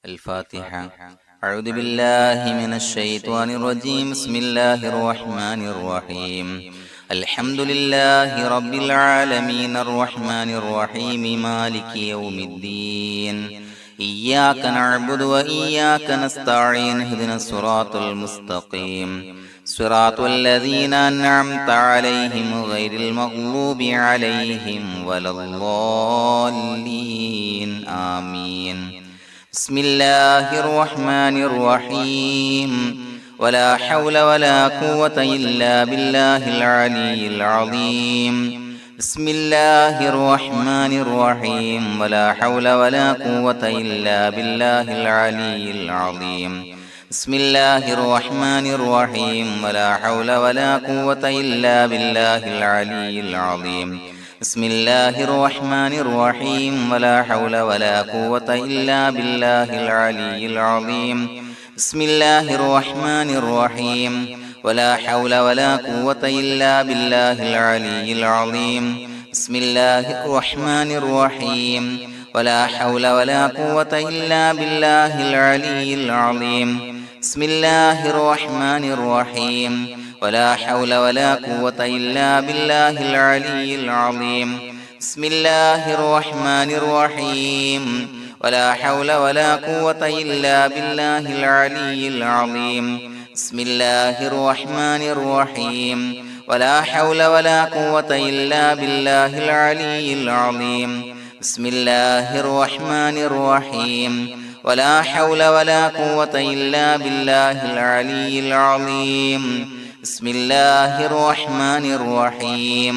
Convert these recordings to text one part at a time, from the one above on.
الفاتحة. أعوذ بالله من الشيطان الرجيم. بسم الله الرحمن الرحيم. الحمد لله رب العالمين الرحمن الرحيم مالك يوم الدين. إياك نعبد وإياك نستعين. اهدنا الصراط المستقيم صراط الذين أنعمت عليهم غير المغضوب عليهم ولا الضالين. آمين. بسم الله الرحمن الرحيم. ولا حول ولا قوة إلا بالله العلي العظيم. بسم الله الرحمن الرحيم. ولا حول ولا قوة إلا بالله العلي العظيم. بسم الله الرحمن الرحيم. ولا حول ولا قوة إلا بالله العلي العظيم. بسم الله الرحمن الرحيم. ولا حول ولا قوة إلا بالله العلي العظيم. بسم الله الرحمن الرحيم. ولا حول ولا قوة إلا بالله العلي العظيم. بسم الله الرحمن الرحيم. ولا حول ولا قوة إلا بالله العلي العظيم. بسم الله الرحمن الرحيم. ولا حول ولا قوة إلا بالله العلي العظيم. بسم الله الرحمن الرحيم. ولا حول ولا قوة إلا بالله العلي العظيم. بسم الله الرحمن الرحيم. ولا حول ولا قوة إلا بالله العلي العظيم. بسم الله الرحمن الرحيم. ولا حول ولا قوة إلا بالله العلي العظيم. بسم الله الرحمن الرحيم.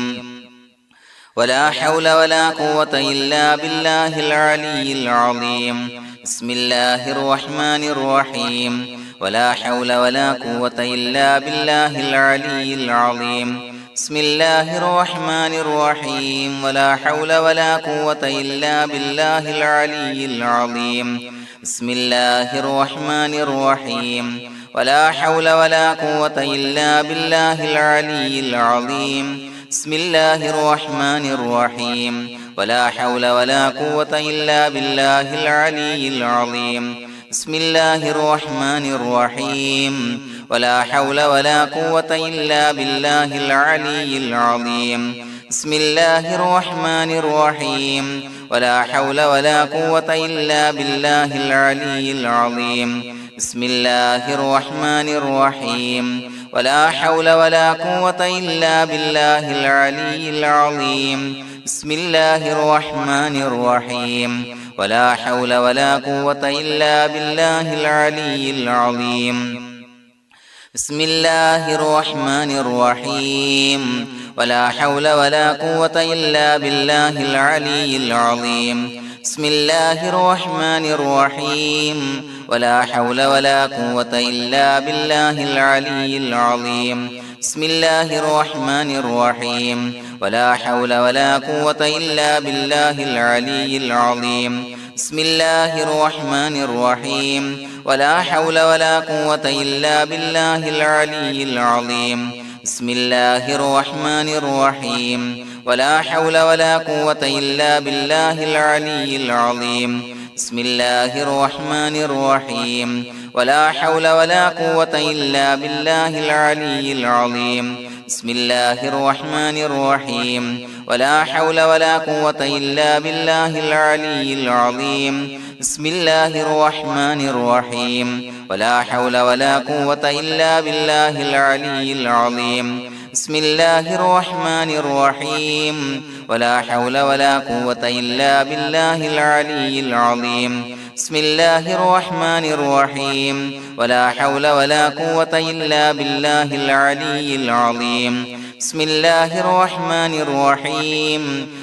ولا حول ولا قوة إلا بالله العلي العظيم. بسم الله الرحمن الرحيم. ولا حول ولا قوة إلا بالله العلي العظيم. بسم الله الرحمن الرحيم. ولا حول ولا قوة إلا بالله العلي العظيم. بسم الله الرحمن الرحيم. ولا حول ولا قوة إلا بالله العلي العظيم. بسم الله الرحمن الرحيم. ولا حول ولا قوة إلا بالله العلي العظيم. بسم الله الرحمن الرحيم. ولا حول ولا قوة إلا بالله العلي العظيم. بسم الله الرحمن الرحيم. ولا حول ولا قوة إلا بالله العلي العظيم. بسم الله الرحمن الرحيم. ولا حول ولا قوة إلا بالله العلي العظيم. بسم الله الرحمن الرحيم. ولا حول ولا قوة إلا بالله العلي العظيم. بسم الله الرحمن الرحيم. ولا حول ولا قوة إلا بالله العلي العظيم. بسم الله الرحمن الرحيم. ولا حول ولا قوة إلا بالله العلي العظيم. بسم الله الرحمن الرحيم. ولا حول ولا قوة إلا بالله العلي العظيم. بسم الله الرحمن الرحيم. ولا حول ولا قوة إلا بالله العلي العظيم. بسم الله الرحمن الرحيم. ولا حول ولا قوة إلا بالله العلي العظيم. بسم الله الرحمن الرحيم. ولا حول ولا قوة إلا بالله العلي العظيم. بسم الله الرحمن الرحيم. ولا حول ولا قوة إلا بالله العلي العظيم. بسم الله الرحمن الرحيم. ولا حول ولا قوة إلا بالله العلي العظيم. بسم الله الرحمن الرحيم. ولا حول ولا قوة إلا بالله العلي العظيم. بسم الله الرحمن الرحيم. ولا حول ولا قوة إلا بالله العلي العظيم. بسم الله الرحمن الرحيم.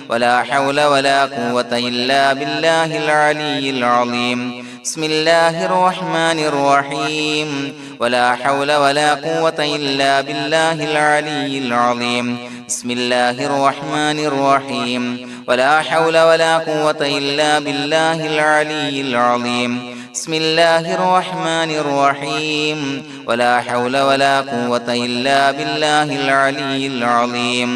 ولا حول ولا قوة إلا بالله العلي العظيم. بسم الله الرحمن الرحيم. ولا حول ولا قوة إلا بالله العلي العظيم. بسم الله الرحمن الرحيم. ولا حول ولا قوة إلا بالله العلي العظيم. بسم الله الرحمن الرحيم. ولا حول ولا قوة إلا بالله العلي العظيم.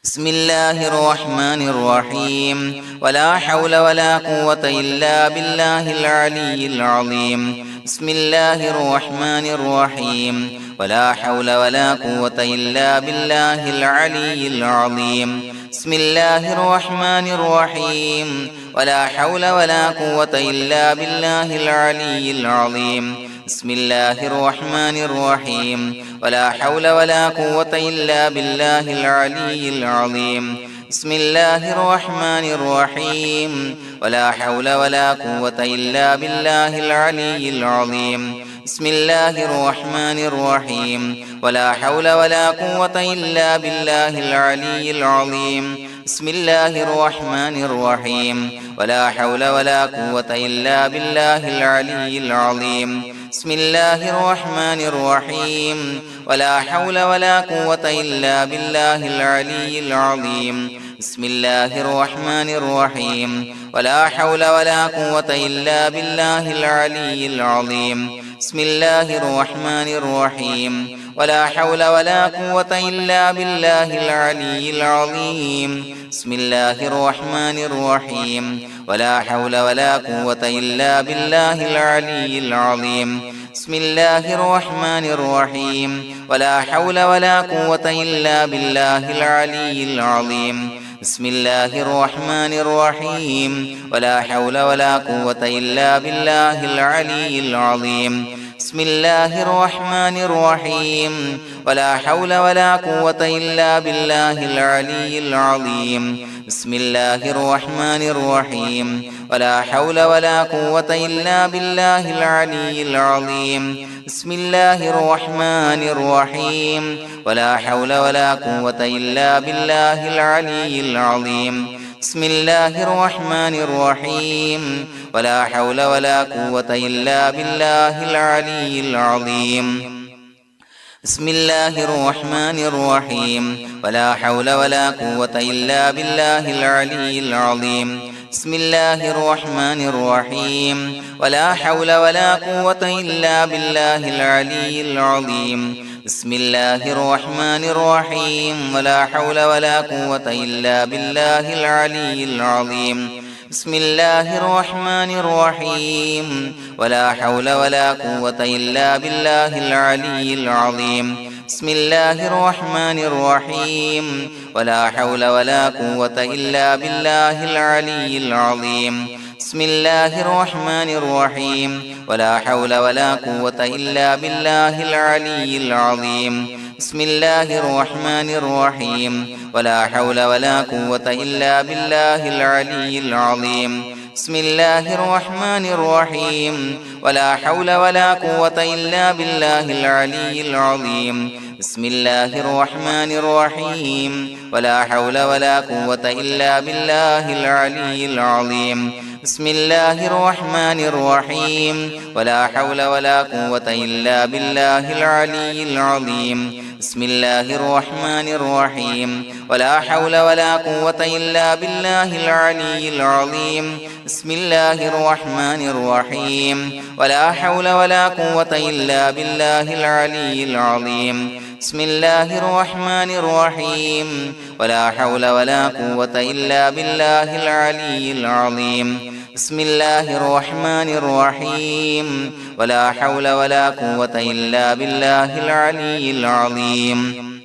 بسم الله الرحمن الرحيم ولا حول ولا قوة إلا بالله العلي العظيم بسم الله الرحمن الرحيم ولا حول ولا قوة إلا بالله العلي العظيم بسم الله الرحمن الرحيم ولا حول ولا قوة إلا بالله العلي العظيم بسم الله الرحمن الرحيم ولا حول ولا قوة إلا بالله العلي العظيم بسم الله الرحمن الرحيم ولا حول ولا قوة إلا بالله العلي العظيم بسم الله الرحمن الرحيم ولا حول ولا قوة إلا بالله العلي العظيم بسم الله الرحمن الرحيم ولا حول ولا قوة إلا بالله العلي العظيم بسم الله الرحمن الرحيم ولا حول ولا قوة إلا بالله العلي العظيم بسم الله الرحمن الرحيم ولا حول ولا قوة إلا بالله العلي العظيم بسم الله الرحمن الرحيم ولا حول ولا قوة إلا بالله العلي العظيم بسم الله الرحمن الرحيم ولا حول ولا قوة إلا بالله العلي العظيم بسم الله الرحمن الرحيم ولا حول ولا قوة إلا بالله العلي العظيم بسم الله الرحمن الرحيم ولا حول ولا قوة إلا بالله العلي العظيم بسم الله الرحمن الرحيم ولا حول ولا قوة إلا بالله العلي العظيم بسم الله الرحمن الرحيم ولا حول ولا قوة إلا بالله العلي العظيم بسم الله الرحمن الرحيم ولا حول ولا قوة إلا بالله العلي العظيم بسم الله الرحمن الرحيم ولا حول ولا قوة إلا بالله العلي العظيم بسم الله الرحمن الرحيم ولا حول ولا قوة إلا بالله العلي العظيم بسم الله الرحمن الرحيم ولا حول ولا قوة إلا بالله العلي العظيم بسم الله الرحمن الرحيم ولا حول ولا قوة إلا بالله العلي العظيم بسم الله الرحمن الرحيم ولا حول ولا قوة إلا بالله العلي العظيم بسم الله الرحمن الرحيم ولا حول ولا قوة إلا بالله العلي العظيم بسم الله الرحمن الرحيم ولا حول ولا قوة إلا بالله العلي العظيم بسم الله الرحمن الرحيم ولا حول ولا قوة إلا بالله العلي العظيم بسم الله الرحمن الرحيم ولا حول ولا قوة إلا بالله العلي العظيم بسم الله الرحمن الرحيم ولا حول ولا قوة إلا بالله العلي العظيم بسم الله الرحمن الرحيم ولا حول ولا قوة إلا بالله العلي العظيم بسم الله الرحمن الرحيم ولا حول ولا قوة إلا بالله العلي العظيم بسم الله الرحمن الرحيم ولا حول ولا قوة إلا بالله العلي العظيم بسم الله الرحمن الرحيم ولا حول ولا قوة إلا بالله العلي العظيم بسم الله الرحمن الرحيم ولا حول ولا قوة إلا بالله العلي العظيم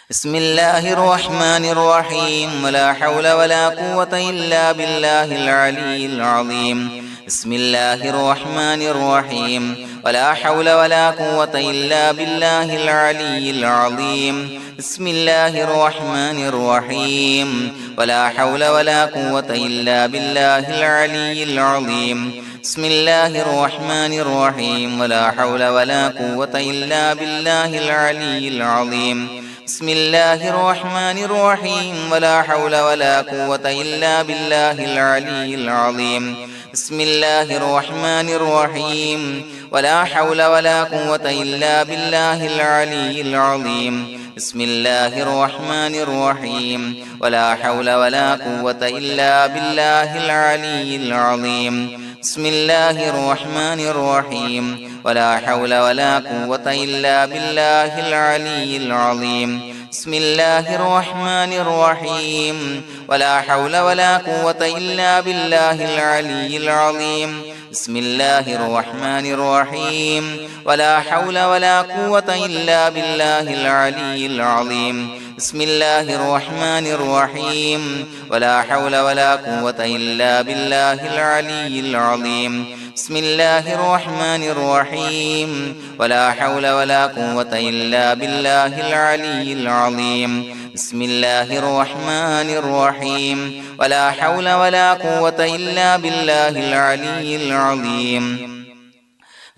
بسم الله الرحمن الرحيم ولا حول ولا قوة إلا بالله العلي العظيم بسم الله الرحمن الرحيم ولا حول ولا قوة إلا بالله العلي العظيم بسم الله الرحمن الرحيم ولا حول ولا قوة إلا بالله العلي العظيم بسم الله الرحمن الرحيم ولا حول ولا قوة إلا بالله العلي العظيم بسم الله الرحمن الرحيم ولا حول ولا قوة إلا بالله العلي العظيم بسم الله الرحمن الرحيم ولا حول ولا قوة إلا بالله العلي العظيم بسم الله الرحمن الرحيم ولا حول ولا قوة إلا بالله العلي العظيم بسم الله الرحمن الرحيم ولا حول ولا قوة إلا بالله العلي العظيم بسم الله الرحمن الرحيم ولا حول ولا قوة إلا بالله العلي العظيم بسم الله الرحمن الرحيم ولا حول ولا قوة إلا بالله العلي العظيم بسم الله الرحمن الرحيم ولا حول ولا قوة إلا بالله العلي العظيم بسم الله الرحمن الرحيم ولا حول ولا قوة إلا بالله العلي العظيم بسم الله الرحمن الرحيم ولا حول ولا قوة إلا بالله العلي العظيم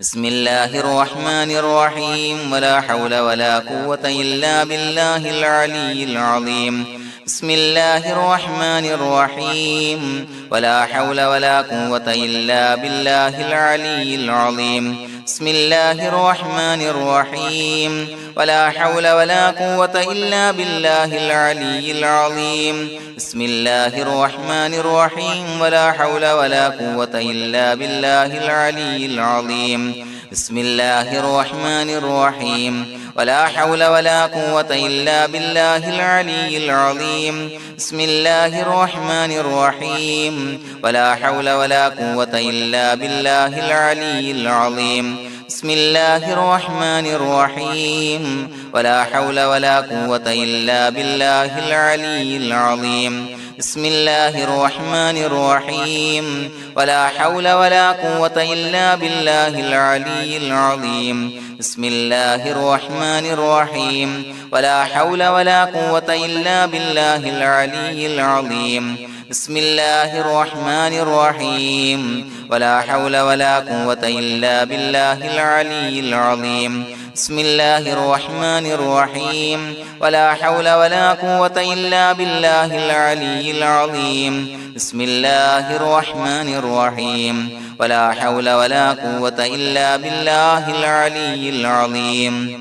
بسم الله الرحمن الرحيم ولا حول ولا قوة إلا بالله العلي العظيم بسم الله الرحمن الرحيم ولا حول ولا قوة إلا بالله العلي العظيم بسم الله الرحمن الرحيم ولا حول ولا قوة إلا بالله العلي العظيم بسم الله الرحمن الرحيم ولا حول ولا قوة إلا بالله العلي العظيم بسم الله الرحمن الرحيم ولا حول ولا قوة إلا بالله العلي العظيم بسم الله الرحمن الرحيم ولا حول ولا قوة إلا بالله العلي العظيم بسم الله الرحمن الرحيم ولا حول ولا قوة إلا بالله العلي العظيم بسم الله الرحمن الرحيم ولا حول ولا قوة إلا بالله العلي العظيم بسم الله الرحمن الرحيم ولا حول ولا قوة إلا بالله العلي العظيم بسم الله الرحمن الرحيم ولا حول ولا قوة إلا بالله العلي العظيم بسم الله الرحمن الرحيم ولا حول ولا قوة إلا بالله العلي العظيم بسم الله الرحمن الرحيم ولا حول ولا قوة إلا بالله العلي العظيم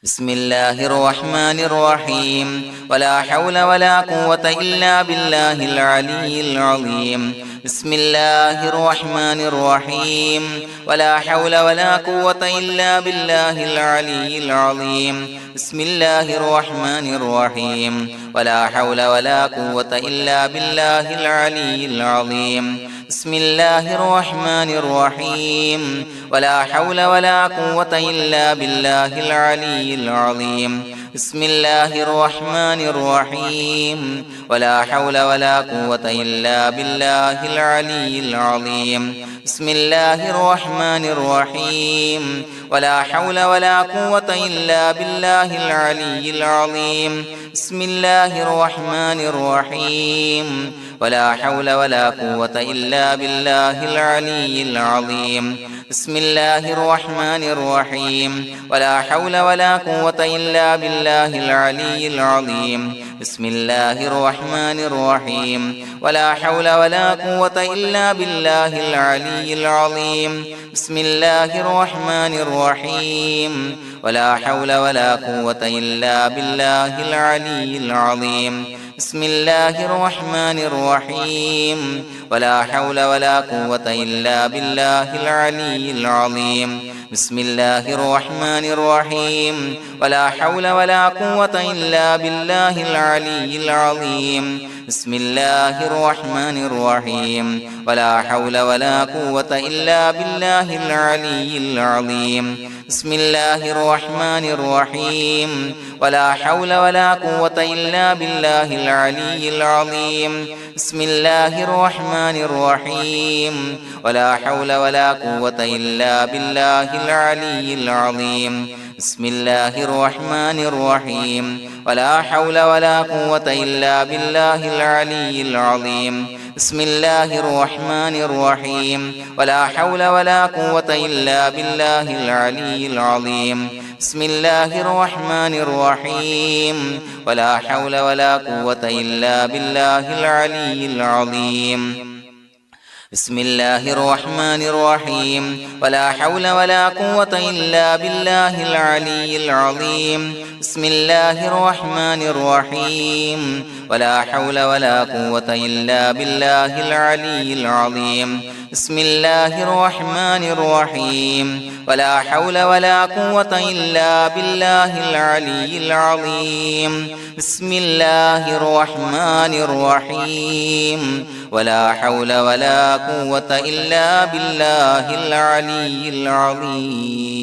بسم الله الرحمن الرحيم ولا حول ولا قوة إلا بالله العلي العظيم بسم الله الرحمن الرحيم ولا حول ولا قوة إلا بالله العلي العظيم بسم الله الرحمن الرحيم ولا حول ولا قوة إلا بالله العلي العظيم بسم الله الرحمن الرحيم ولا حول ولا قوة إلا بالله العلي العظيم بسم الله الرحمن الرحيم ولا حول ولا قوة إلا بالله العلي العظيم بسم الله الرحمن الرحيم ولا حول ولا قوة إلا بالله العلي العظيم بسم الله الرحمن الرحيم ولا حول ولا قوة إلا بالله العلي العظيم بسم الله الرحمن الرحيم ولا حول ولا قوة إلا بالله العلي العظيم بسم الله الرحمن الرحيم ولا حول ولا قوة إلا بالله العلي العظيم بسم الله الرحمن الرحيم ولا حول ولا قوة إلا بالله العلي العظيم بسم الله الرحمن الرحيم ولا حول ولا قوة إلا بالله العلي العظيم بسم الله الرحمن الرحيم ولا حول ولا قوة إلا بالله العلي العظيم بسم الله الرحمن الرحيم ولا حول ولا قوة إلا بالله العلي العظيم بسم الله الرحمن الرحيم ولا حول ولا قوة إلا بالله العلي العظيم بسم الله الرحمن الرحيم ولا حول ولا قوة إلا بالله العلي العظيم بسم الله الرحمن الرحيم ولا حول ولا قوة إلا بالله العلي العظيم بسم الله الرحمن الرحيم ولا حول ولا قوة إلا بالله العلي العظيم بسم الله الرحمن الرحيم ولا حول ولا قوة إلا بالله العلي العظيم بسم الله الرحمن الرحيم ولا حول ولا قوة إلا بالله العلي العظيم بسم الله الرحمن الرحيم ولا حول ولا قوة إلا بالله العلي العظيم بسم الله الرحمن الرحيم ولا حول ولا قوة إلا بالله العلي العظيم بسم الله الرحمن الرحيم ولا حول ولا قوة إلا بالله العلي العظيم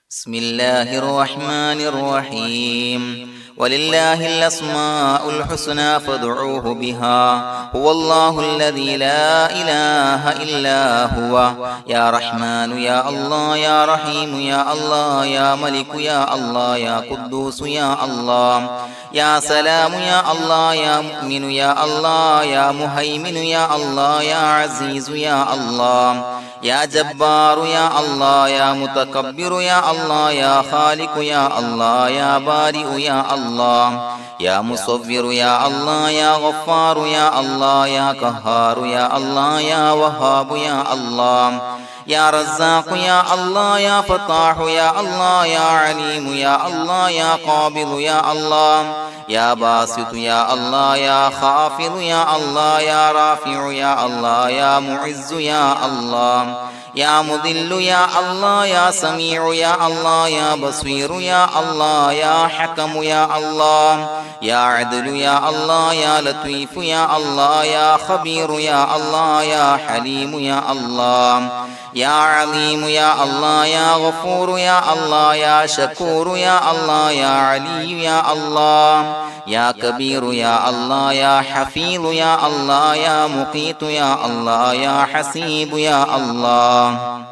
بسم الله الرحمن الرحيم ولله الأسماء الحسنى فادعوه بها هو الله الذي لا إله إلا هو يا رحمن يا الله يا رحيم يا الله يا ملك يا الله يا قدوس يا الله يا سلام يا الله يا مؤمن يا الله يا مهيمن يا الله يا عزيز يا الله يا جبار يا الله يا متكبر يا الله يا خالق يا الله يا بارئ يا الله يا مصور يا الله يا غفار يا الله يا قهار يا الله يا وهاب يا الله يا رزاق يا الله يا فتاح يا الله يا عليم يا الله يا قابض يا الله يا باسط يا الله يا خافض يا الله يا رافع يا الله يا معز يا الله يا مذل يا الله يا سميع يا الله يا بصير يا الله يا حكم يا الله يا عدل يا الله يا لطيف يا الله يا خبير يا الله يا حليم يا الله يا عليم يا الله يا غفور يا الله يا شكور يا الله يا علي يا الله يا كبير يا الله يا حفيظ يا الله يا مقيت يا الله يا حسيب يا الله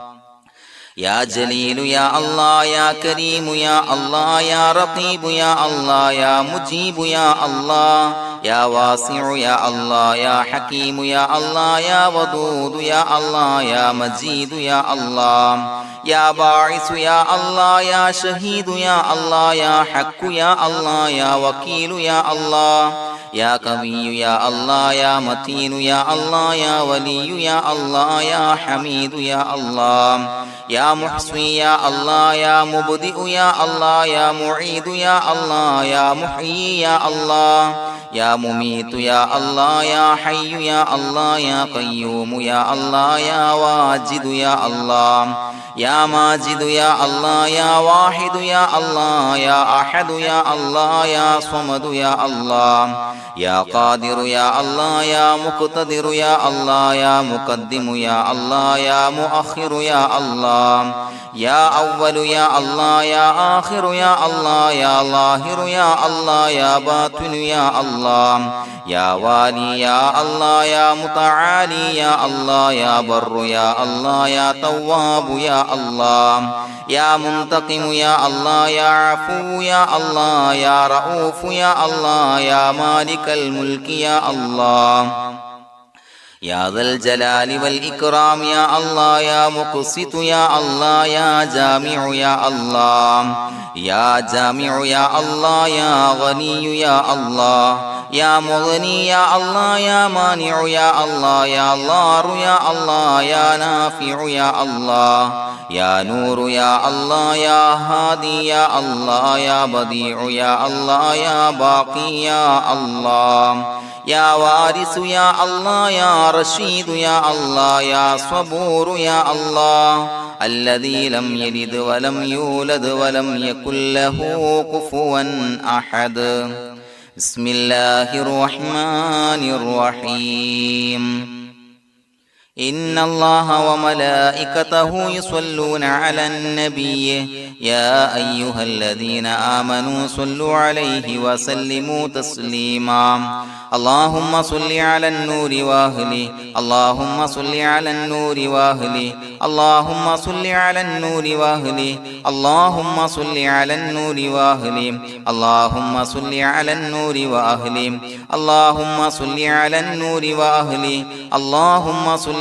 يا جليل يا الله يا كريم يا الله يا رقيب يا الله يا مجيب يا الله يا واسع يا الله يا حكيم يا الله يا ودود يا الله يا مجيد يا الله يا باعث يا الله يا شهيد يا الله يا حق يا الله يا وكيل يا الله يا قوي يا الله يا متين يا الله يا ولي يا الله يا حميد يا الله يا محصي يا الله يا مبدئ يا الله يا معيد يا الله يا محيي يا الله يا مميت يا الله يا حي يا الله يا قيوم يا الله يا واجد يا الله يا ماجد يا الله يا واحد يا الله يا أحد يا الله يا صمد يا الله يا قادر يا الله يا مقتدر يا الله يا مقدم يا الله يا مؤخر يا الله يا أول يا الله يا آخر يا الله يا ظاهر يا الله يا باطن يا الله يا والي يا الله يا متعالي يا الله يا بر يا الله يا تواب يا الله يا منتقم يا الله يا عفو يا الله يا رؤوف يا الله يا مالك الملك يا الله يا ذا الجلال والإكرام يا الله يا مقسط يا الله يا جامع يا الله يا جامع يا الله يا غني يا الله يا مغني يا الله يا مانع يا الله يا ضار يا الله يا نافع يا الله يا نور يا الله يا هادي يا الله يا بديع يا الله يا باقي يا الله يا وارث يا الله يا رشيد يا الله يا صبور يا الله الذي لم يلد ولم يولد ولم يكن له كفوا أحد بسم الله الرحمن الرحيم إن الله وملائكته يصلون على النبي يا أيها الذين آمنوا صلوا عليه وسلموا تسليما اللهم صل على النور وأهله اللهم صل على النور وأهله اللهم صل على النور وأهله اللهم صل على النور وأهله اللهم صل على النور وأهله اللهم صل على النور وأهله اللهم صل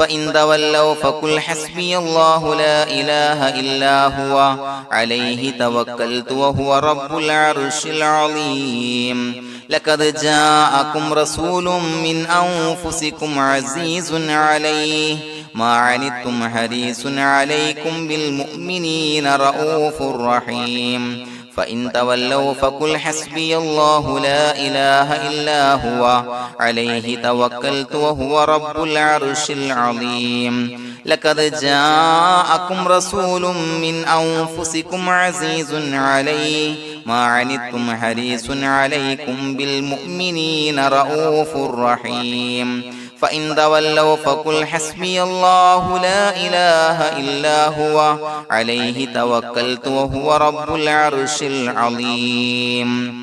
فإن تولوا فقل حسبي الله لا إله إلا هو عليه توكلت وهو رب العرش العظيم لقد جاءكم رسول من أنفسكم عزيز عليه ما عنتم حريص عليكم بالمؤمنين رؤوف رحيم فإن تولوا فقل حسبي الله لا إله إلا هو عليه توكلت وهو رب العرش العظيم لقد جاءكم رسول من أنفسكم عزيز عليه ما عنتم حريص عليكم بالمؤمنين رؤوف رحيم فإن تولوا فقل حسبي الله لا إله إلا هو عليه توكلت وهو رب العرش العظيم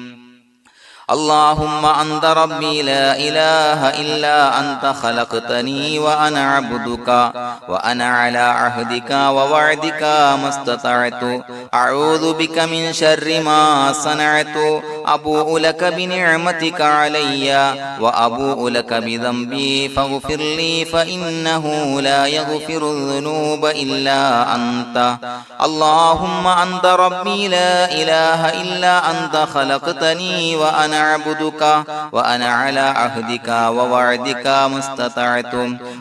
اللهم أنت ربي لا إله إلا أنت خلقتني وأنا عبدك وأنا على عهدك ووعدك ما استطعت أعوذ بك من شر ما صنعت أبوء لك بنعمتك علي وأبوء لك بذنبي فاغفر لي فإنه لا يغفر الذنوب إلا أنت اللهم أنت ربي لا إله إلا أنت خلقتني وأنا عبدك وأنا على عهدك ووعدك ما استطعت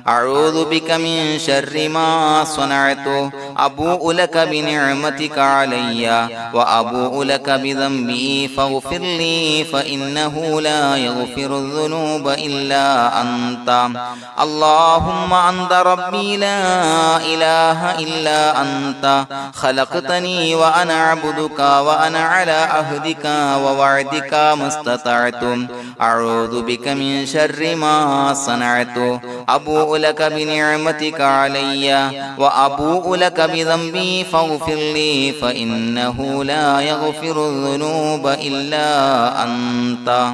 أعوذ بك من شر ما صنعت أبوء لك بنعمتك علي وأبوء لك بذنبي فاغفر لي فإنه لا يغفر الذنوب إلا أنت اللهم أنت ربي لا إله إلا أنت خلقتني وأنا عبدك وأنا على عهدك ووعدك ما استطعت أعوذ بك من شر ما صنعت أبوء لك بنعمتك علي وأبوء لك بذنبي فاغفر لي فإنه لا يغفر الذنوب إلا أنت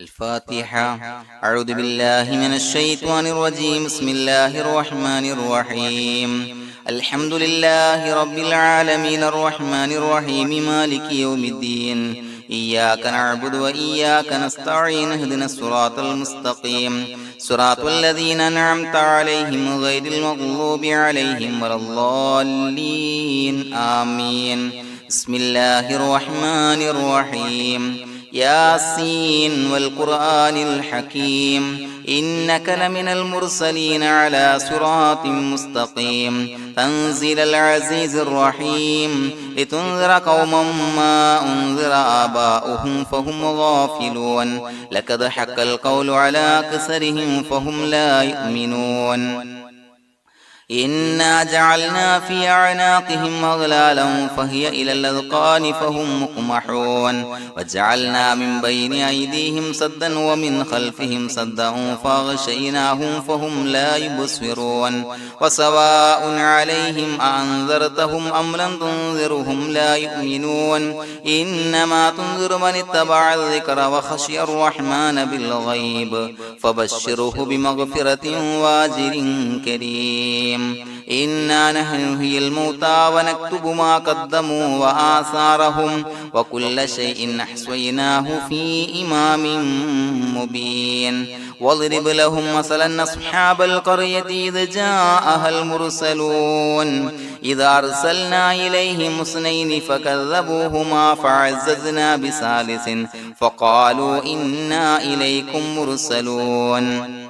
الفاتحة أعوذ بالله من الشيطان الرجيم بسم الله الرحمن الرحيم الحمد لله رب العالمين الرحمن الرحيم مالك يوم الدين إياك نعبد وإياك نستعين اهدنا الصراط المستقيم صراط الذين أنعمت عليهم غير المغضوب عليهم ولا الضالين آمين بسم الله الرحمن الرحيم ياسين والقرآن الحكيم إنك لمن المرسلين على صراط مستقيم تنزيل العزيز الرحيم لتنذر قوما ما أنذر آباؤهم فهم غافلون لقد حق القول على أكثرهم فهم لا يؤمنون إنا جعلنا في أعناقهم أغلالا فهي إلى الأذقان فهم مقمحون وجعلنا من بين أيديهم سدا ومن خلفهم سدا فأغشيناهم فهم لا يبصرون وسواء عليهم أأنذرتهم أم لم تنذرهم لا يؤمنون إنما تنذر من اتبع الذكر وخشي الرحمن بالغيب فبشره بمغفرة وأجر كريم إنا نحن نحيي الموتى ونكتب ما قدموا وآثارهم وكل شيء أحصيناه في إمام مبين واضرب لهم مثلا أصحاب القرية إذ جاءها المرسلون إذا أرسلنا إليهم اثنين فكذبوهما فعززنا بثالث فقالوا إنا إليكم مرسلون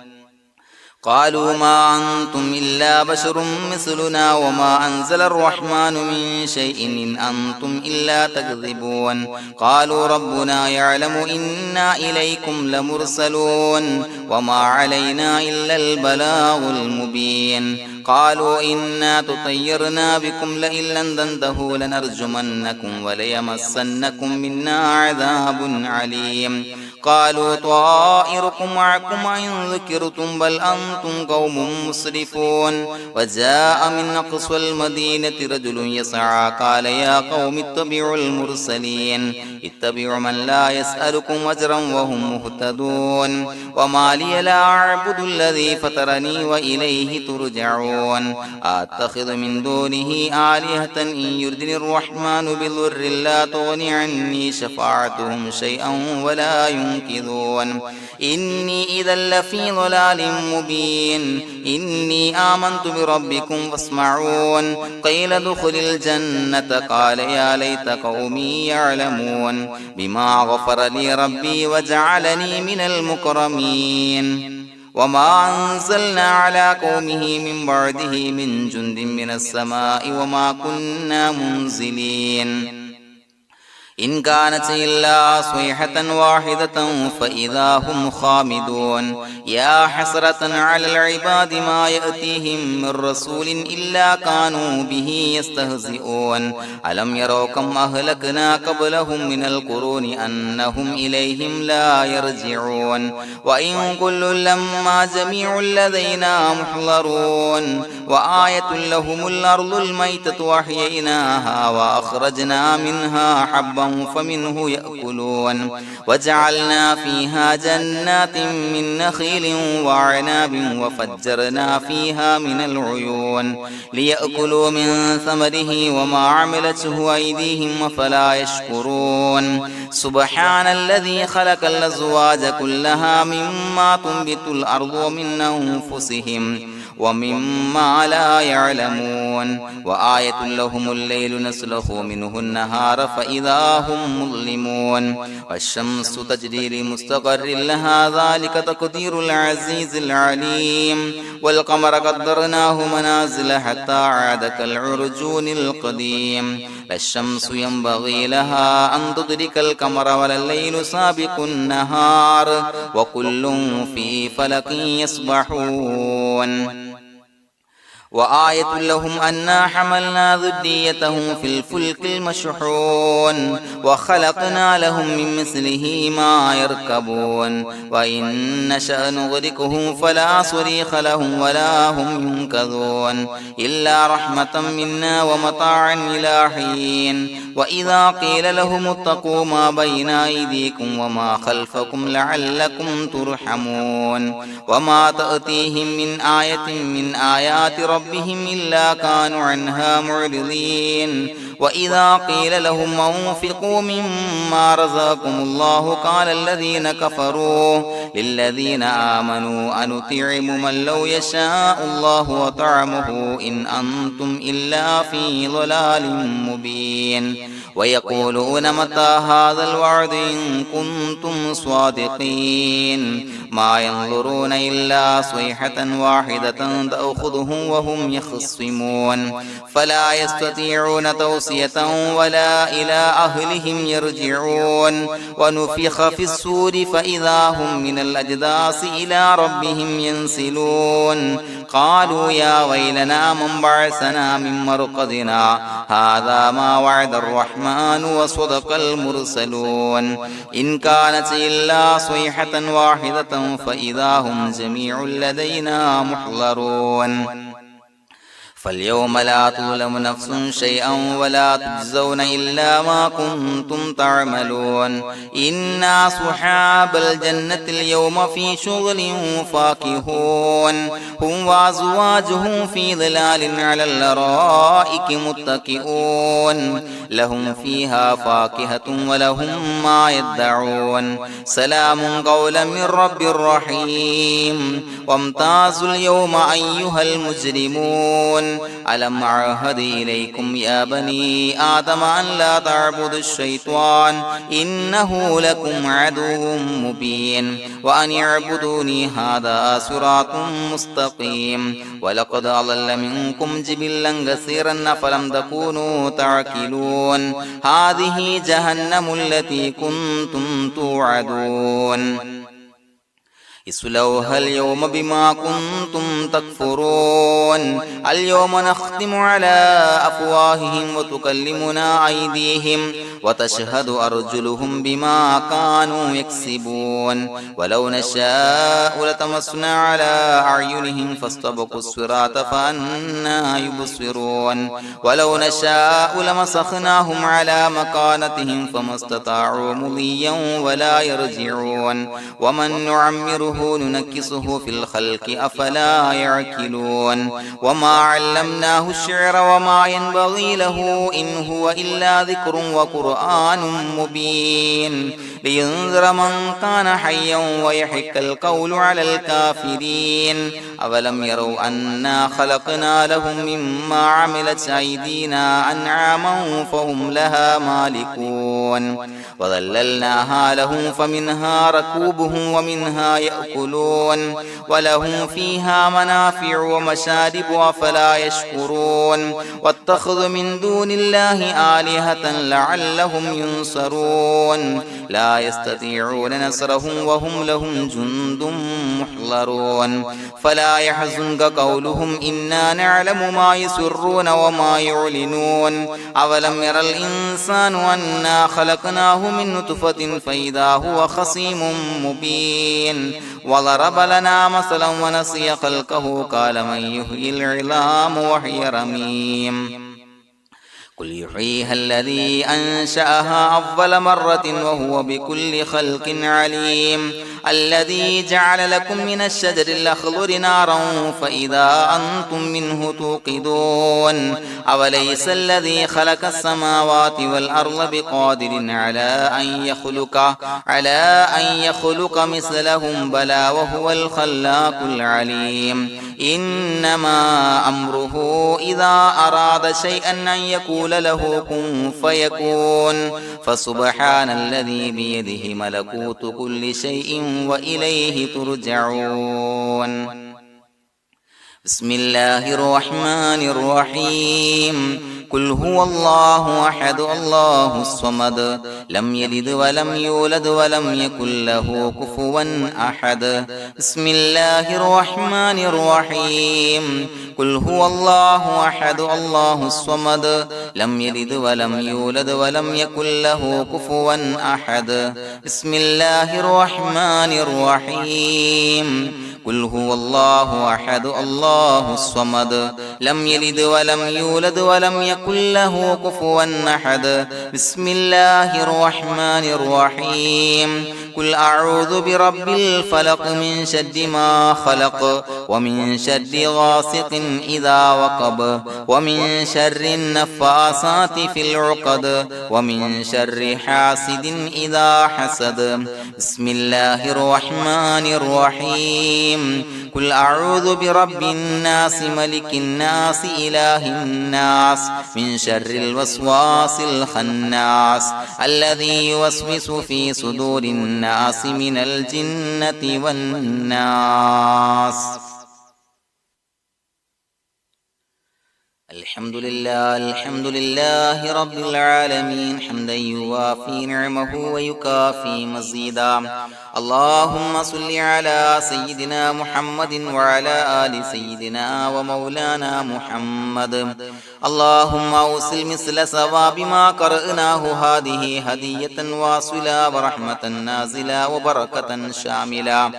قالوا ما أنتم إلا بشر مثلنا وما أنزل الرحمن من شيء إن أنتم إلا تكذبون قالوا ربنا يعلم إنا إليكم لمرسلون وما علينا إلا البلاغ المبين قالوا إنا تطيرنا بكم لئن لم تنتهوا لنرجمنكم وليمسنكم منا عذاب عليم قالوا طائركم معكم إن ذكرتم بل أنتم قوم مسرفون وجاء من أقصى المدينة رجل يسعى قال يا قوم اتبعوا المرسلين اتبعوا من لا يسألكم أجرا وهم مهتدون وما لي لا أعبد الذي فطرني وإليه ترجعون أتخذ من دونه آلهة إن يردني الرحمن بضر لا تغني عني شفاعتهم شيئا ولا ينصرون ينكثون إني إذا لفي ضلال مبين إني آمنت بربكم فاسمعون قيل ادخل الجنة قال يا ليت قومي يعلمون بما غفر لي ربي وجعلني من المكرمين وما أنزلنا على قومه من بعده من جند من السماء وما كنا منزلين إن كانت إلا صيحة واحدة فإذا هم خامدون يا حسرة على العباد ما يأتيهم من رسول إلا كانوا به يستهزئون ألم يروا كم أهلكنا قبلهم من القرون أنهم إليهم لا يرجعون وإن كل لما جميع لدينا محضرون وآية لهم الأرض الميتة وأحييناها وأخرجنا منها حبا فمنه يأكلون وجعلنا فيها جنات من نخيل وعناب وفجرنا فيها من العيون ليأكلوا من ثمره وما عملته أيديهم فلا يشكرون سبحان الذي خلق الأزواج كلها مما تنبت الأرض ومن أنفسهم ومما لا يعلمون وآية لهم الليل نسلخ منه النهار فإذا هم مظلمون والشمس تجري لمستقر لها ذلك تقدير العزيز العليم والقمر قدرناه منازل حتى عاد كالعرجون القديم لا الشمس ينبغي لها أن تدرك القمر ولا الليل سابق النهار وكل في فلك يسبحون وآية لهم أنا حملنا ذريتهم في الفلك المشحون وخلقنا لهم من مثله ما يركبون وإن نشأ نغرقهم فلا صريخ لهم ولا هم ينقذون إلا رحمة منا ومتاعا إلى حين وإذا قيل لهم اتقوا ما بين أيديكم وما خلفكم لعلكم ترحمون وما تأتيهم من آية من آيات ربهم إلا كانوا عنها معرضين وإذا قيل لهم أنفقوا مما رزقكم الله قال الذين كفروا للذين آمنوا أنطعم من لو يشاء الله وطعمه إن أنتم إلا في ضلال مبين ويقولون متى هذا الوعد إن كنتم صادقين ما ينظرون إلا صيحة واحدة تأخذهم وهم يخصمون فلا يستطيعون توصية ولا إلى أهلهم يرجعون ونفخ في الصور فإذا هم من الأجداث إلى ربهم ينسلون قالوا يا ويلنا من بعثنا من مرقدنا هذا ما وعد الرحمن وصدق المرسلون إن كانت إلا صيحة واحدة فإذا هم جميع لدينا محضرون فاليوم لا تظلم نفس شيئا ولا تجزون إلا ما كنتم تعملون إنا أصحاب الجنة اليوم في شغل فاكهون هم وأزواجهم في ظلال على الأرائك متكئون لهم فيها فاكهة ولهم ما يدعون سلام قولا من رب رحيم وامتازوا اليوم أيها المجرمون ألم أعهد إليكم يا بني آدم أن لا تعبدوا الشيطان إنه لكم عدو مبين وأن اعبدوني هذا صراط مستقيم ولقد أضل منكم جبلا كثيرا فلم تكونوا تعقلون هذه جهنم التي كنتم توعدون اصلوها اليوم بما كنتم تكفرون اليوم نختم على أفواههم وتكلمنا أيديهم وتشهد أرجلهم بما كانوا يكسبون ولو نشاء لتمسنا على أعينهم فاستبقوا الصراط فأنى يبصرون ولو نشاء لمسخناهم على مكانتهم فما استطاعوا مضيا ولا يرجعون ومن نعمره نعمره ننكسه في الخلق أفلا يعقلون وما علمناه الشعر وما ينبغي له إن هو إلا ذكر وقرآن مبين لينذر من كان حيا ويحق القول على الكافرين أولم يروا أنا خلقنا لهم مما عملت أيدينا أنعاما فهم لها مالكون وظللناها لهم فمنها ركوبهم ومنها يأكلون ولهم فيها منافع ومشارب أفلا يشكرون واتخذوا من دون الله آلهة لعلهم ينصرون لا يستطيعون نصرهم وهم لهم جند محضرون فلا يحزنك قولهم إنا نعلم ما يسرون وما يعلنون أولم ير الإنسان أنا خلقناه من نطفة فإذا هو خصيم مبين وضرب لنا مثلا ونسي خلقه قال من يحيي العظام وهي رميم قل يحييها الذي أنشأها أول مرة وهو بكل خلق عليم الذي جعل لكم من الشجر الأخضر نارا فإذا أنتم منه توقدون أوليس الذي خلق السماوات والأرض بقادر على أن يخلق مثلهم بلى وهو الخلاق العليم إنما أمره إذا أراد شيئا أن يقول له كن فيكون فسبحان الذي بيده ملكوت كل شيء وإليه ترجعون بسم الله الرحمن الرحيم قل هو الله أحد الله الصمد لم يلد ولم يولد ولم يكن له كفوا أحد بسم الله الرحمن الرحيم قل هو الله أحد الله الصمد لم يلد ولم يولد ولم يكن له كفوا أحد بسم الله الرحمن الرحيم قل هو الله أحد الله الصمد لم يلد ولم يولد ولم يكن له كفوا أحد بسم الله الرحمن الرحيم قل أعوذ برب الفلق من شر ما خلق ومن شر غاسق إذا وقب ومن شر النفاثات في العقد ومن شر حاسد إذا حسد بسم الله الرحمن الرحيم قل أعوذ برب الناس ملك الناس إله الناس من شر الوسواس الخناس الذي يوسوس في صدور الناس من الجنة والناس الحمد لله رب العالمين حمدا يوافي نعمه ويكافي مزيدا اللهم صل على سيدنا محمد وعلى آل سيدنا ومولانا محمد اللهم أوصل مثل ثواب ما قرأناه هذه هدية واصلة ورحمة نازلة وبركة شاملة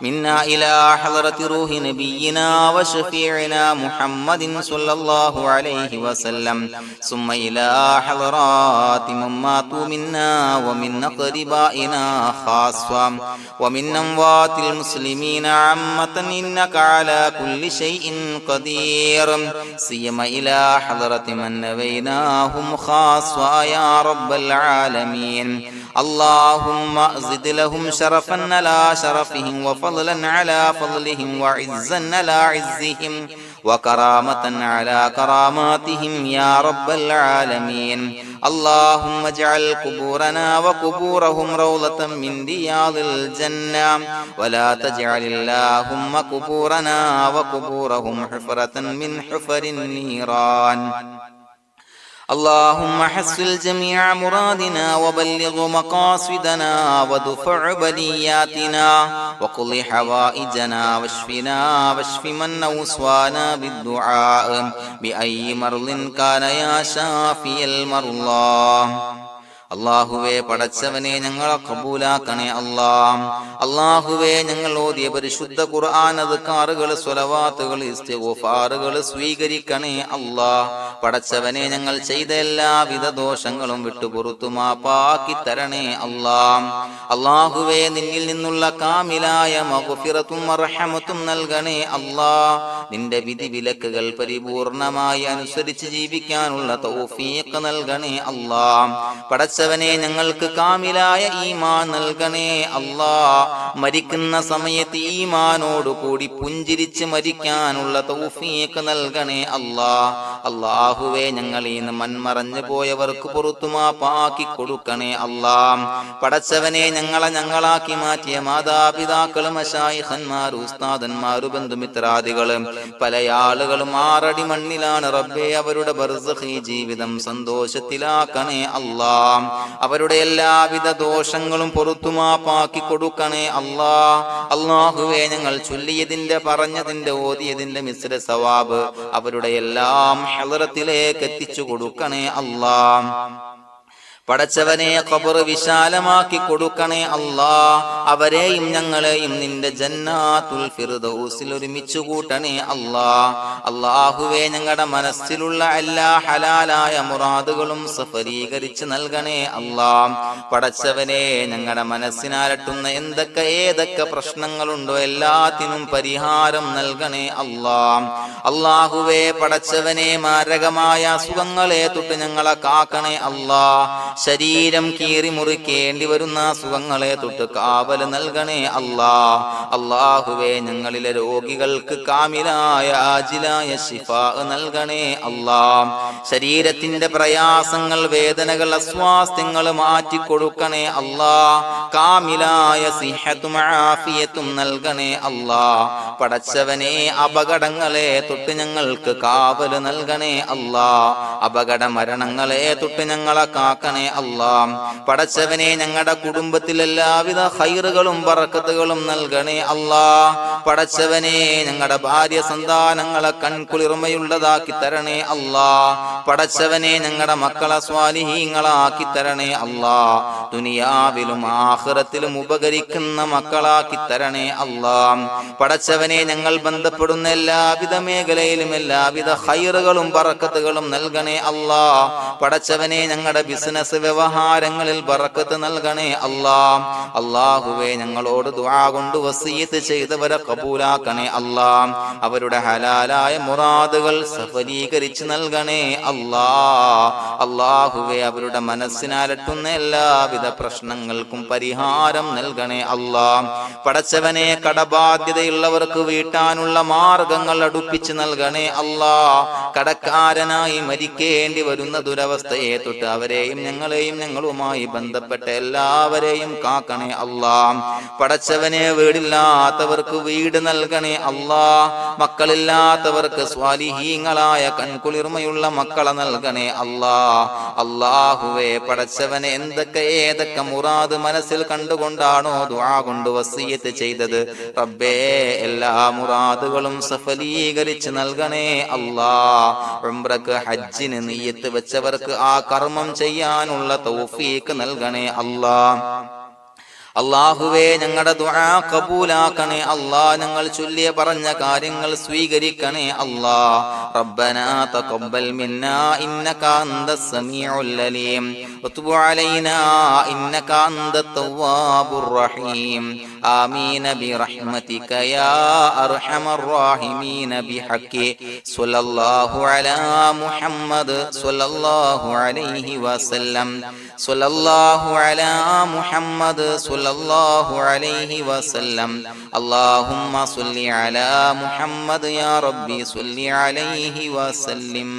منا إلى حضرة روح نبينا وشفيعنا محمد صلى الله عليه وسلم ثم إلى حضرات من ماتوا منا ومن أقربائنا خاصة ومن أموات المسلمين عامة إنك على كل شيء قدير سيما إلى حضرة من نبيناهم خاصة يا رب العالمين اللهم زد لهم شرفا على شرفهم وفضلا على فضلهم وعزا على عزهم وكرامة على كراماتهم يا رب العالمين اللهم اجعل قبورنا وقبورهم روضة من رياض الجنة ولا تجعل اللهم قبورنا وقبورهم حفرة من حفر النيران اللهم حصل جميع مرادنا وبلغ مقاصدنا ودفع بلياتنا وقض حوائجنا واشفنا واشف من أوصانا بالدعاء بأي مرض كان يا شافي المرضى അല്ലാഹുവേ പടച്ചവനെ ഞങ്ങളെ ഖബൂലാക്കണേ അല്ലാ. അല്ലാഹുവേ ഞങ്ങൾ ഓതിയ പരിശുദ്ധ ഖുർആൻ അദ്കാറുകൾ സ്വലവാത്തുകൾ ഇസ്തിഗ്ഫാറുകൾ സ്വീകരിക്കണേ അല്ലാ. പടച്ചവനെ ഞങ്ങൾ ചെയ്ത എല്ലാവിധ ദോഷങ്ങളും വിട്ടുപുറത്തു മാപ്പാക്കി തരണേ അല്ലാ. അല്ലാഹുവേ നിന്നിൽ നിന്നുള്ള കാമിലായ മഗ്ഫിറത്തും റഹ്മത്തും നൽകണേ അല്ലാ. നിന്റെ വിധി വിലക്കുകൾ പരിപൂർണമായി അനുസരിച്ച് ജീവിക്കാനുള്ള തൗഫീഖ് നൽകണേ അല്ലാ. പടച്ചവനെ ഞങ്ങൾക്ക് കാമിലായ ഈമാൻ നൽകണേ അല്ലാ. മരിക്കുന്ന സമയത്ത് ഈമാനോട് കൂടി പുഞ്ചിരിച്ച് മരിക്കാനുള്ള തൗഫീഖ് നൽകണേ അല്ലാ. അല്ലാഹുവേ ഞങ്ങളിൽ നിന്ന് മൺമറഞ്ഞു പോയവർക്ക് പുറത്തു മാപ്പാക്കി കൊടുക്കണേ അല്ലാ. പടച്ചവനെ ഞങ്ങളാക്കി മാറ്റിയ മാതാപിതാക്കളും മശായിഖന്മാരും ഉസ്താദന്മാരും ബന്ധുമിത്രാദികളും പല ആളുകളും 6 അടി മണ്ണിലാണ് റബ്ബേ. അവരുടെ ബർസഖി ജീവിതം സന്തോഷത്തിലാക്കണേ അല്ലാ. അവരുടെ എല്ലാവിധ ദോഷങ്ങളും പുറത്തു മാപ്പാക്കി കൊടുക്കണേ അല്ലാ. അല്ലാഹുവേ ഞങ്ങൾ ചൊല്ലിയതിന്റെ പറഞ്ഞതിന്റെ ഓതിയതിന്റെ മിശ്ര സവാബ് അവരുടെ എല്ലാം ഹളറത്തിലേക്ക് എത്തിച്ചു കൊടുക്കണേ അല്ലാ. പടച്ചവനെ ഖബർ വിശാലമാക്കി കൊടുക്കണേ അല്ലാ. അവരെയും ഞങ്ങളെയും നിന്റെ ജന്നാത്തുൽ ഫിർദൗസിൽ ഒരുമിച്ച് കൂട്ടണേ അല്ലാ. അല്ലാഹുവേ ഞങ്ങളുടെ മനസ്സിലുള്ള എല്ലാ ഹലാലായ മുറാദുകളും സഫലീകരിച്ച് നൽകണേ അല്ലാ. പടച്ചവനെ ഞങ്ങളുടെ മനസ്സിനാലട്ടുന്ന ഏതൊക്കെ പ്രശ്നങ്ങളുണ്ടോ എല്ലാത്തിനും പരിഹാരം നൽകണേ അല്ലാ. അല്ലാഹുവേ പടച്ചവനെ മാരകമായ അസുഖങ്ങളെ തൊട്ട് ഞങ്ങളെ കാക്കണേ അല്ലാ. ശരീരം കീറി മുറിക്കേണ്ടി വരുന്ന അസുഖങ്ങളെ തൊട്ട് കാവല് നൽകണേ അല്ലാ. അല്ലാഹുവേ ഞങ്ങളിലെ രോഗികൾക്ക് കാമിലായ ആജിലായ ശിഫാ നൽകണേ അല്ലാ. ശരീരത്തിന്റെ പ്രയാസങ്ങൾ വേദനകൾ അസ്വാസ്ഥ്യങ്ങൾ മാറ്റിക്കൊടുക്കണേ അല്ലാ. കാമിലായ സിഹത്തും ആഫിയത്തും നൽകണേ അല്ലാ. പടച്ചവനെ അപകടങ്ങളെ തൊട്ട് ഞങ്ങൾക്ക് കാവല് നൽകണേ അല്ലാ. അപകട മരണങ്ങളെ തൊട്ട് ഞങ്ങളെ കാക്കണേ അല്ലാ. പടച്ചവനെ ഞങ്ങളുടെ കുടുംബത്തിൽ എല്ലാവിധ ഖൈറുകളും ബറക്കത്തുകളും നൽകണേ അല്ലാ. പടച്ചവനെ ഞങ്ങളുടെ ഭാര്യ സന്താനങ്ങളെ കൺകുളിർമയുള്ളതാക്കി തരണേ അല്ലാ. പടച്ചവനെ ഞങ്ങളുടെ മക്കളെ സ്വാലിഹീങ്ങളാക്കി തരണേ അല്ലാ. ദുനിയാവിലും ആഖിറത്തിലും ഉപകരിക്കുന്ന മക്കളാക്കി തരണേ അല്ലാ. പടച്ചവനെ ഞങ്ങൾ ബന്ധപ്പെടുന്ന എല്ലാവിധ മേഖലയിലും എല്ലാവിധ ഖൈറുകളും ബറക്കത്തുകളും നൽകണേ അല്ലാ. പടച്ചവനെ ഞങ്ങളുടെ ബിസിനസ് വ്യവഹാരങ്ങളിൽ ബറക്കത്ത് നൽകണേ അല്ലാ. അല്ലാഹുവേ ഞങ്ങളോട് ദുആ കൊണ്ട് വസിയത്ത് ചെയ്തവരെ കബൂലാക്കണേ അല്ലാ. അവരുടെ ഹലാലായ മുറാദുകൾ സഫലീകരിച്ച് നൽകണേ അല്ലാ. അല്ലാഹുവേ അവരുടെ മനസ്സിനാലട്ടുന്ന എല്ലാവിധ പ്രശ്നങ്ങൾക്കും പരിഹാരം നൽകണേ അല്ലാ. പടച്ചവനെ കടബാധ്യതയുള്ളവർക്ക് വീട്ടാനുള്ള മാർഗങ്ങൾ അടുപ്പിച്ച് നൽകണേ അല്ലാ. കടക്കാരനായി മരിക്കേണ്ടി വരുന്ന ദുരവസ്ഥയെ തൊട്ട് അവരെയും ഞങ്ങളെയും ഞങ്ങളുമായി ബന്ധപ്പെട്ട എല്ലാവരെയും കാക്കണേ അല്ലാ. പടച്ചവനെ വീടില്ലാത്തവർക്ക് വീട് നൽകണേ അല്ലാ. മക്കളില്ലാത്തവർക്ക് സ്വാലിഹീങ്ങളായ കൺകുളിർമയുള്ള മക്കളെ നൽകണേ അല്ലാ. അല്ലാഹുവേ പടച്ചവനെ ഏതൊക്കെ മുറാദ് മനസ്സിൽ കണ്ടുകൊണ്ടാണോ ദുആ കൊണ്ട് വസിയത്ത് ചെയ്തത് റബ്ബേ എല്ലാ മുറാദുകളും സഫലീകരിച്ച് നൽകണേ അല്ലാ. ഉംറക്ക് ഹജ്ജിന് നിയ്യത്ത് വെച്ചവർക്ക് ആ കർമ്മം ചെയ്യാനുള്ള തൗഫീഖ് നൽകണേ അല്ലാ. അല്ലാഹുവേ ഞങ്ങളുടെ ദുആ ഖബൂലാക്കണേ അല്ലാ. ഞങ്ങൾ ചൊല്ലിയ പറഞ്ഞ കാര്യങ്ങൾ സ്വീകരിക്കണേ അല്ലാ. റബ്ബനാ തഖബ്ബൽ മിന്നാ ഇന്നക അന്തസ് സമീഉൽ അലീം വതുബ് അലൈനാ ഇന്നക അന്തത് തവ്വാബുർ റഹീം. ആമീൻ ബിറഹ്മതിക യാ അർഹമർ റഹീമീൻ ബിഹഖി സ്വല്ലല്ലാഹു അലാ മുഹമ്മദ് സ്വല്ലല്ലാഹു അലൈഹി വസല്ലം. സ്വല്ലല്ലാഹു അലാ മുഹമ്മദ് സ്വല്ലല്ലാഹു അലൈഹി വസല്ലം. അല്ലാഹുമ്മ സ്വല്ലി അലാ മുഹമ്മദ് യാ റബ്ബി സ്വല്ലി അലൈഹി വസല്ലം.